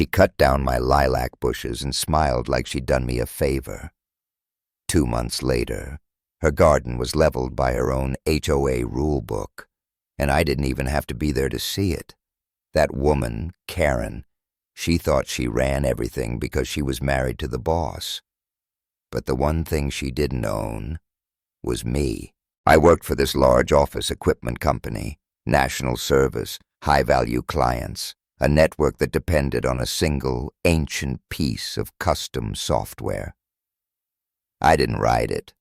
She cut down my lilac bushes and smiled like she'd done me a favor. 2 months later, her garden was leveled by her own HOA rule book, and I didn't even have to be there to see it. That woman, Karen, she thought she ran everything because she was married to the boss. But the one thing she didn't own was me. I worked for this large office equipment company, national service, high-value clients, a network that depended on a single, ancient piece of custom software. I didn't write it,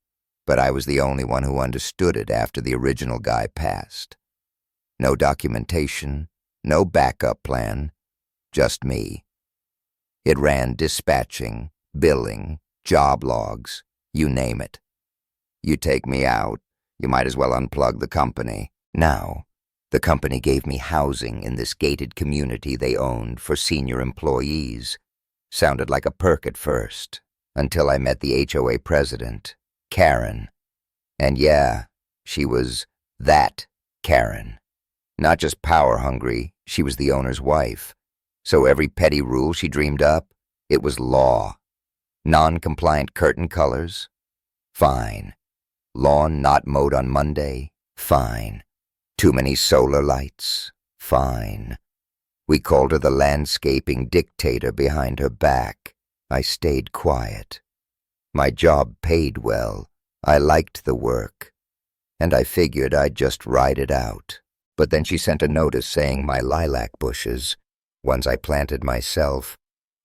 but I was the only one who understood it after the original guy passed. No documentation, no backup plan, just me. It ran dispatching, billing, job logs, you name it. You take me out, you might as well unplug the company. Now, the company gave me housing in this gated community they owned for senior employees. Sounded like a perk at first, until I met the HOA president, Karen. And yeah, she was that Karen. Not just power-hungry, she was the owner's wife. So every petty rule she dreamed up, it was law. Non-compliant curtain colors? Fine. Lawn not mowed on Monday? Fine. Too many solar lights? Fine. We called her the landscaping dictator behind her back. I stayed quiet. My job paid well. I liked the work. And I figured I'd just ride it out. But then she sent a notice saying my lilac bushes, ones I planted myself,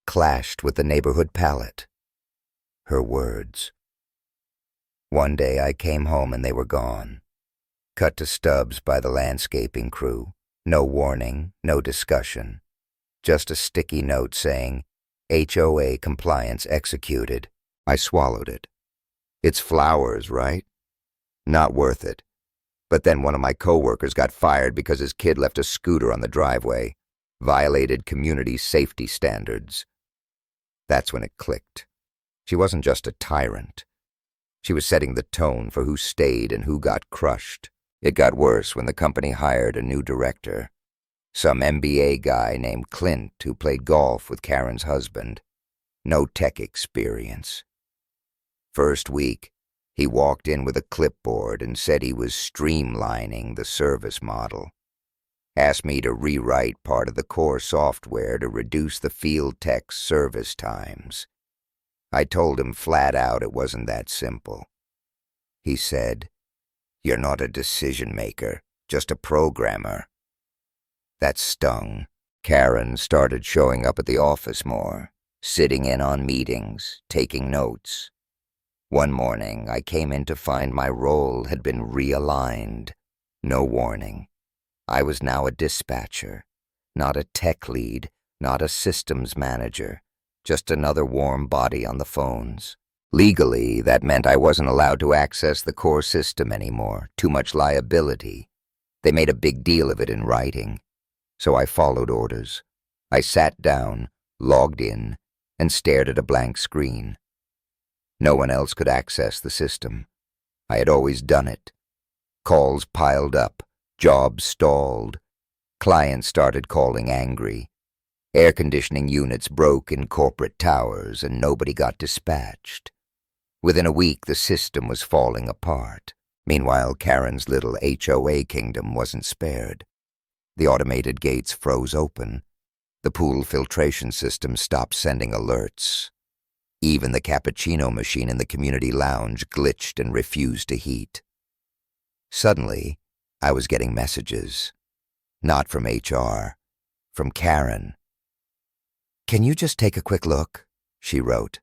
clashed with the neighborhood palette. Her words. One day I came home and they were gone. Cut to stubs by the landscaping crew. No warning, no discussion. Just a sticky note saying, HOA compliance executed. I swallowed it. It's flowers, right? Not worth it. But then one of my coworkers got fired because his kid left a scooter on the driveway, violated community safety standards. That's when it clicked. She wasn't just a tyrant. She was setting the tone for who stayed and who got crushed. It got worse when the company hired a new director, some MBA guy named Clint who played golf with Karen's husband. No tech experience. First week, he walked in with a clipboard and said he was streamlining the service model. Asked me to rewrite part of the core software to reduce the field tech's service times. I told him flat out it wasn't that simple. He said, "You're not a decision maker, just a programmer." That stung. Karen started showing up at the office more, sitting in on meetings, taking notes. One morning, I came in to find my role had been realigned. No warning. I was now a dispatcher, not a tech lead, not a systems manager, just another warm body on the phones. Legally, that meant I wasn't allowed to access the core system anymore, too much liability. They made a big deal of it in writing. So I followed orders. I sat down, logged in, and stared at a blank screen. No one else could access the system. I had always done it. Calls piled up, jobs stalled. Clients started calling angry. Air conditioning units broke in corporate towers and nobody got dispatched. Within a week, the system was falling apart. Meanwhile, Karen's little HOA kingdom wasn't spared. The automated gates froze open. The pool filtration system stopped sending alerts. Even the cappuccino machine in the community lounge glitched and refused to heat. Suddenly, I was getting messages. Not from HR, from Karen. "Can you just take a quick look?" she wrote.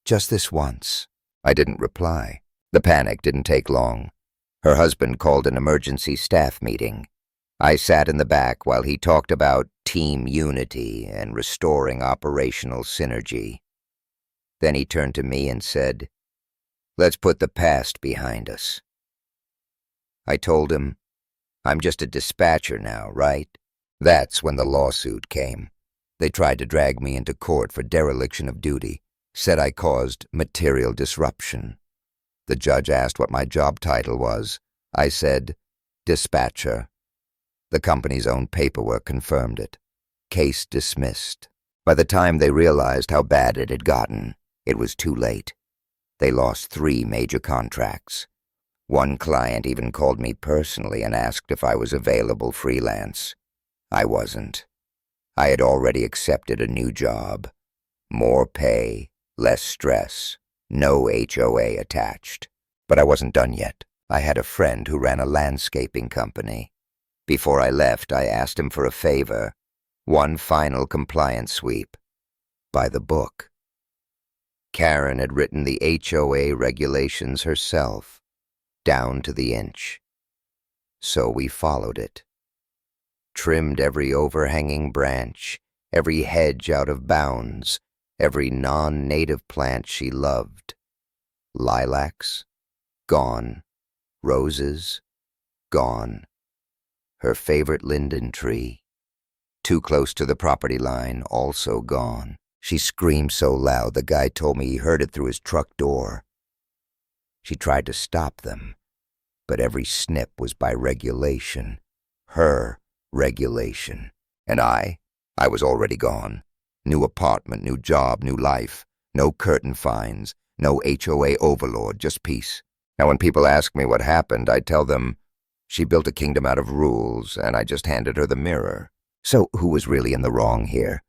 "Just this once." I didn't reply. The panic didn't take long. Her husband called an emergency staff meeting. I sat in the back while he talked about team unity and restoring operational synergy. Then he turned to me and said, "Let's put the past behind us." I told him, "I'm just a dispatcher now, right?" That's when the lawsuit came. They tried to drag me into court for dereliction of duty, said I caused material disruption. The judge asked what my job title was. I said, "Dispatcher." The company's own paperwork confirmed it. Case dismissed. By the time they realized how bad it had gotten, it was too late. They lost 3 major contracts. One client even called me personally and asked if I was available freelance. I wasn't. I had already accepted a new job. More pay, less stress, no HOA attached. But I wasn't done yet. I had a friend who ran a landscaping company. Before I left, I asked him for a favor. One final compliance sweep. By the book. Karen had written the HOA regulations herself, down to the inch. So we followed it. Trimmed every overhanging branch, every hedge out of bounds, every non-native plant she loved. Lilacs, gone. Roses, gone. Her favorite linden tree, too close to the property line, also gone. She screamed so loud the guy told me he heard it through his truck door. She tried to stop them, but every snip was by regulation. Her regulation. And I was already gone. New apartment, new job, new life. No curtain fines, no HOA overlord, just peace. Now when people ask me what happened, I tell them she built a kingdom out of rules, and I just handed her the mirror. So who was really in the wrong here?